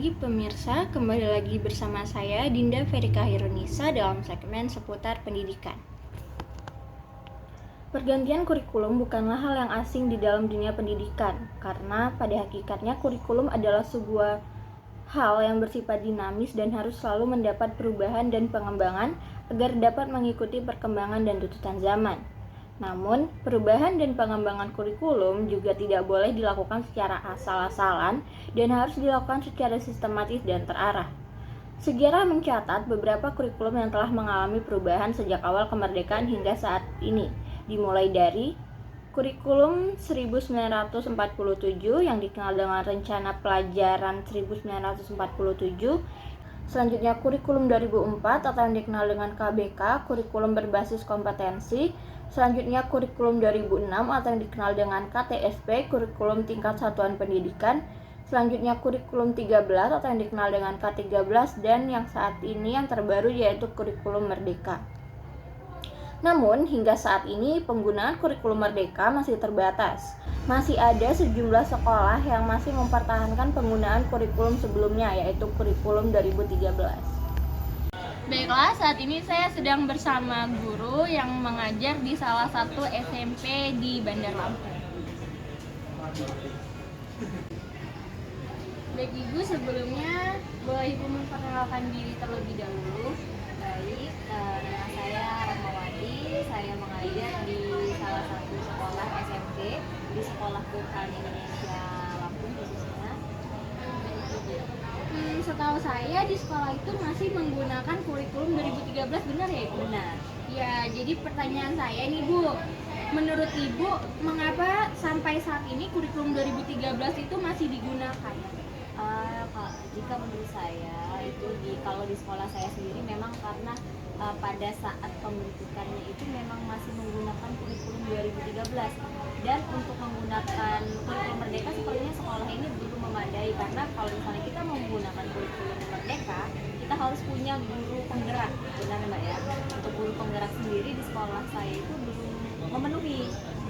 pagi pemirsa, kembali lagi bersama saya Dinda Verika Hirunisa dalam segmen seputar pendidikan. Pergantian kurikulum bukanlah hal yang asing di dalam dunia pendidikan, karena pada hakikatnya kurikulum adalah sebuah hal yang bersifat dinamis dan harus selalu mendapat perubahan dan pengembangan agar dapat mengikuti perkembangan dan tuntutan zaman. Namun, perubahan dan pengembangan kurikulum juga tidak boleh dilakukan secara asal-asalan dan harus dilakukan secara sistematis dan terarah. Sejarah mencatat beberapa kurikulum yang telah mengalami perubahan sejak awal kemerdekaan hingga saat ini, dimulai dari kurikulum 1947 yang dikenal dengan Rencana Pelajaran 1947, selanjutnya kurikulum 2004 atau yang dikenal dengan KBK, kurikulum berbasis kompetensi, selanjutnya kurikulum 2006 atau yang dikenal dengan KTSP, kurikulum tingkat satuan pendidikan, selanjutnya kurikulum 13 atau yang dikenal dengan K13, dan yang saat ini yang terbaru yaitu kurikulum Merdeka. Namun, hingga saat ini penggunaan kurikulum Merdeka masih terbatas. Masih ada sejumlah sekolah yang masih mempertahankan penggunaan kurikulum sebelumnya, yaitu kurikulum 2013. Baiklah, saat ini saya sedang bersama guru yang mengajar di salah satu SMP di Bandar Lampung. Baik Ibu, sebelumnya boleh Ibu memperkenalkan diri terlebih dahulu. Baik, nama saya Rahmawati. Saya mengajar di salah satu sekolah SMP di Sekolah Quran Indonesia Lampung khususnya. Setahu saya di sekolah itu masih menggunakan kurikulum 2013, benar ya Ibu? Benar. Ya, jadi pertanyaan saya nih Bu, menurut Ibu mengapa sampai saat ini kurikulum 2013 itu masih digunakan? Jika menurut saya itu kalau di sekolah saya sendiri memang karena pada saat pembentukannya itu memang masih menggunakan kurikulum 2013, dan untuk menggunakan kurikulum Merdeka sepertinya sekolah ini belum memadai, karena kalau misalnya kita mau menggunakan kurikulum Merdeka kita harus punya guru penggerak, benar Mbak ya. Untuk guru penggerak sendiri di sekolah saya itu belum memenuhi,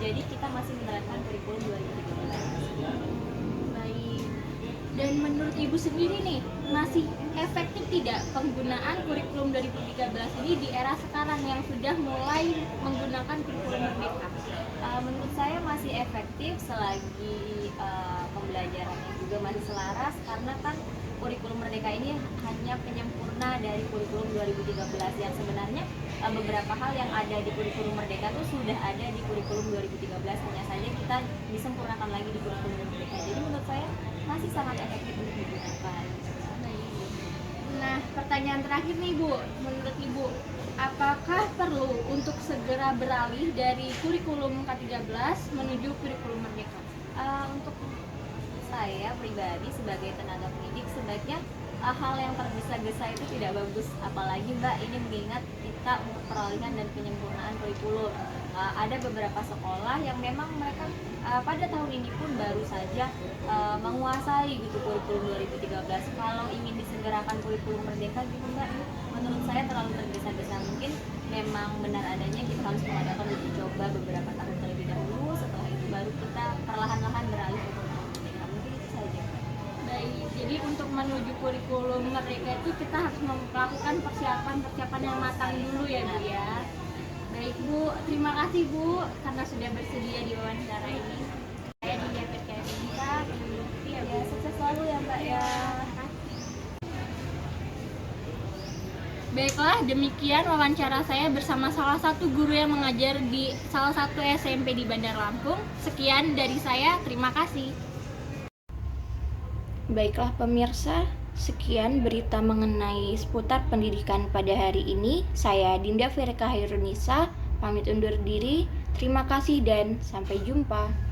jadi kita masih menerapkan kurikulum 2013. Baik. Dan menurut Ibu sendiri nih, masih efektif tidak penggunaan kurikulum 2013 ini di era sekarang yang sudah mulai menggunakan kurikulum Merdeka? Menurut saya masih efektif selagi pembelajarannya juga masih selaras, karena kan kurikulum Merdeka ini hanya penyempurna dari kurikulum 2013 yang sebenarnya beberapa hal yang ada di kurikulum Merdeka itu sudah ada di kurikulum 2013, hanya saja kita disempurnakan lagi di kurikulum Merdeka. Jadi menurut saya masih sangat efektif untuk digunakan. Nah, pertanyaan terakhir nih Bu, menurut Ibu, apakah perlu untuk segera beralih dari kurikulum K13 menuju kurikulum Merdeka? Untuk saya pribadi sebagai tenaga pendidik, sebaiknya hal yang tergesa-gesa itu tidak bagus, apalagi Mbak ini mengingat kita untuk peralihan dan penyempurnaan kurikulum. Ada beberapa sekolah yang memang mereka pada tahun ini pun baru saja menguasai gitu kurikulum 2013. Kalau ingin disegerakan kurikulum Merdeka gitu Mbak, menurut saya terlalu tergesa-gesa. Mungkin memang benar adanya kita harus mengadakan uji coba beberapa tahun terlebih dahulu, setelah itu baru kita perlahan-lahan beralih ke kurikulum Merdeka. Mungkin itu saja. Baik, jadi untuk menuju kurikulum Merdeka itu kita harus melakukan persiapan yang matang dulu ya Bu ya. Baik Bu, terima kasih Bu karena sudah bersedia di wawancara ini. Saya Dinda Verika Hirunisa, Ya, sukses selalu ya Mbak ya. Baiklah, demikian wawancara saya bersama salah satu guru yang mengajar di salah satu SMP di Bandar Lampung. Sekian dari saya, terima kasih. Baiklah pemirsa, sekian berita mengenai seputar pendidikan pada hari ini. Saya Dinda Verika Hirunisa, pamit undur diri. Terima kasih dan sampai jumpa.